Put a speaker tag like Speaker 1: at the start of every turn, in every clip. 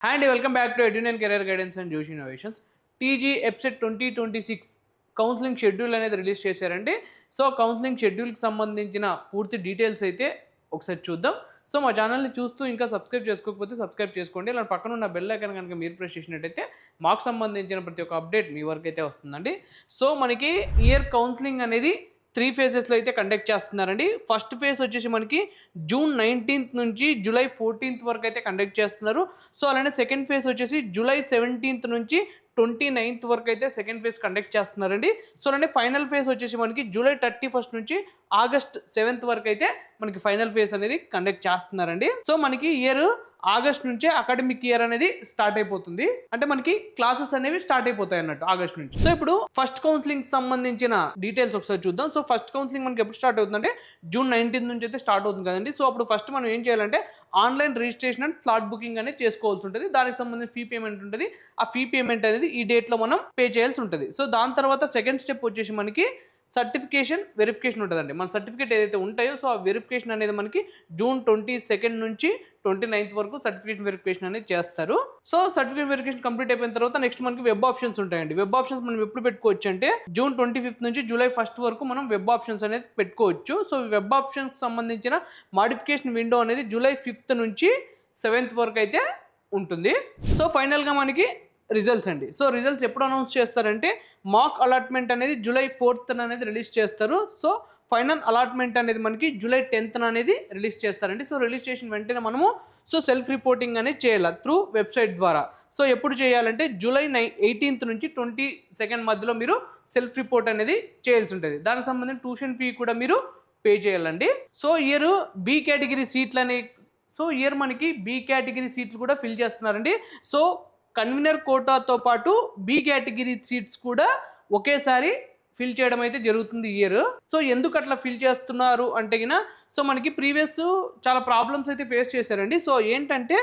Speaker 1: Hi and welcome back to Education Career Guidance and Joshi Innovations. TG EAPCET 2026 counselling schedule అనేది release చేశారండి. So counselling షెడ్యూల్కి సంబంధించిన పూర్తి details అయితే ఒకసారి చూద్దాం. సో మా ఛానల్ని చూస్తూ ఇంకా సబ్స్క్రైబ్ చేసుకోకపోతే సబ్స్క్రైబ్ చేసుకోండి. ఇలా పక్కన ఉన్న బెల్ ఐకాన్ కనుక మీరు ప్రెస్ చేసినట్టయితే మాకు సంబంధించిన ప్రతి ఒక్క అప్డేట్ మీ వరకు అయితే వస్తుందండి. సో మనకి ఇయర్ కౌన్సిలింగ్ అనేది 3 ఫేజెస్లో అయితే కండక్ట్ చేస్తున్నారండి. ఫస్ట్ ఫేజ్ వచ్చేసి మనకి జూన్ 19th నుంచి జూలై 14th వరకు అయితే కండక్ట్ చేస్తున్నారు. సో అలానే సెకండ్ ఫేజ్ వచ్చేసి జూలై 17th నుంచి 29th వరకు అయితే సెకండ్ ఫేజ్ కండక్ట్ చేస్తున్నారండి. సో అలానే ఫైనల్ ఫేజ్ వచ్చేసి మనకి జూలై 31st నుంచి ఆగస్ట్ 7th వరకు అయితే మనకి ఫైనల్ ఫేజ్ అనేది కండక్ట్ చేస్తున్నారండి. సో మనకి ఇయర్ ఆగస్ట్ నుంచే అకాడమిక్ ఇయర్ అనేది స్టార్ట్ అయిపోతుంది. అంటే మనకి క్లాసెస్ అనేవి స్టార్ట్ అయిపోతాయి అన్నట్టు ఆగస్ట్ నుంచి. సో ఇప్పుడు ఫస్ట్ కౌన్సిలింగ్ సంబంధించిన డీటెయిల్స్ ఒకసారి చూద్దాం. సో ఫస్ట్ కౌన్సిలింగ్ మనకి ఎప్పుడు స్టార్ట్ అవుతుందంటే జూన్ 19th నుంచి అయితే స్టార్ట్ అవుతుంది కదండి. సో అప్పుడు ఫస్ట్ మనం ఏం చేయాలంటే online registration and slot booking అనేది చేసుకోవాల్సి ఉంటుంది. దానికి సంబంధించిన ఫీ పేమెంట్ ఉంటుంది. ఆ ఫీ పేమెంట్ అనేది ఈ డేట్లో మనం పే చేయాల్సి ఉంటుంది. సో దాని తర్వాత సెకండ్ స్టెప్ వచ్చేసి మనకి సర్టిఫికేషన్ వెరిఫికేషన్ ఉంటుందండి. మన సర్టిఫికేట్ ఏదైతే ఉంటాయో సో ఆ వెరిఫికేషన్ అనేది మనకి జూన్ 22nd నుంచి 29th వరకు సర్టిఫికేషన్ వెరిఫికేషన్ అనేది చేస్తారు. సో సర్టిఫికేట్ వెరిఫికేషన్ కంప్లీట్ అయిపోయిన తర్వాత నెక్స్ట్ మనకి వెబ్ ఆప్షన్స్ ఉంటాయండి. వెబ్ ఆప్షన్స్ మనం ఎప్పుడు పెట్టుకోవచ్చు అంటే జూన్ 25th నుంచి జూలై 1st వరకు మనం వెబ్ ఆప్షన్స్ అనేది పెట్టుకోవచ్చు. సో వెబ్ ఆప్షన్స్ సంబంధించిన మాడిఫికేషన్ విండో అనేది జూలై 5th నుంచి 7th వరకు అయితే ఉంటుంది. సో ఫైనల్గా మనకి రిజల్ట్స్ అండి. సో రిజల్ట్స్ ఎప్పుడు అనౌన్స్ చేస్తారంటే మాక్ అలాట్మెంట్ అనేది జూలై 4th అనేది రిలీజ్ చేస్తారు. సో ఫైనల్ అలాట్మెంట్ అనేది మనకి జూలై 10th అనేది రిలీజ్ చేస్తారండి. సో రిలీజ్ చేసిన వెంటనే మనము సెల్ఫ్ రిపోర్టింగ్ అనేది చేయాలి త్రూ వెబ్సైట్ ద్వారా. సో ఎప్పుడు చేయాలంటే జూలై 18th నుంచి 22nd మధ్యలో మీరు సెల్ఫ్ రిపోర్ట్ అనేది చేయాల్సి ఉంటుంది. దానికి సంబంధించిన ట్యూషన్ ఫీ కూడా మీరు పే చేయాలండి. సో ఇయర్ బి కేటగిరీ సీట్లు అనే ఇయర్ మనకి బి కేటగిరీ సీట్లు కూడా ఫిల్ చేస్తున్నారండి. సో కన్వీనర్ కోటాతో పాటు బి కేటగిరీ సీట్స్ కూడా ఒకేసారి ఫిల్ చేయడం అయితే జరుగుతుంది ఇయర్. సో ఎందుకు అట్లా ఫిల్ చేస్తున్నారు అంటే గిన సో మనకి ప్రీవియస్ చాలా ప్రాబ్లమ్స్ అయితే ఫేస్ చేశారండి. సో ఏంటంటే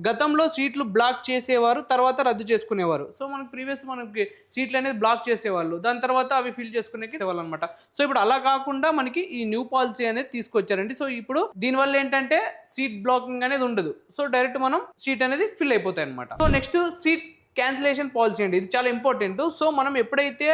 Speaker 1: గతంలో సీట్లు బ్లాక్ చేసేవారు, తర్వాత రద్దు చేసుకునేవారు. సో మనకి ప్రీవియస్ మనకి సీట్లు అనేది బ్లాక్ చేసేవాళ్ళు, దాని తర్వాత అవి ఫిల్ చేసుకునేకి వాళ్ళు అనమాట. సో ఇప్పుడు అలా కాకుండా మనకి ఈ న్యూ పాలసీ అనేది తీసుకొచ్చారండి. సో ఇప్పుడు దీనివల్ల ఏంటంటే సీట్ బ్లాకింగ్ అనేది ఉండదు. సో డైరెక్ట్ మనం సీట్ అనేది ఫిల్ అయిపోతాయి అనమాట. So next seat cancellation policy అండి. ఇది చాలా ఇంపార్టెంట్. సో మనం ఎప్పుడైతే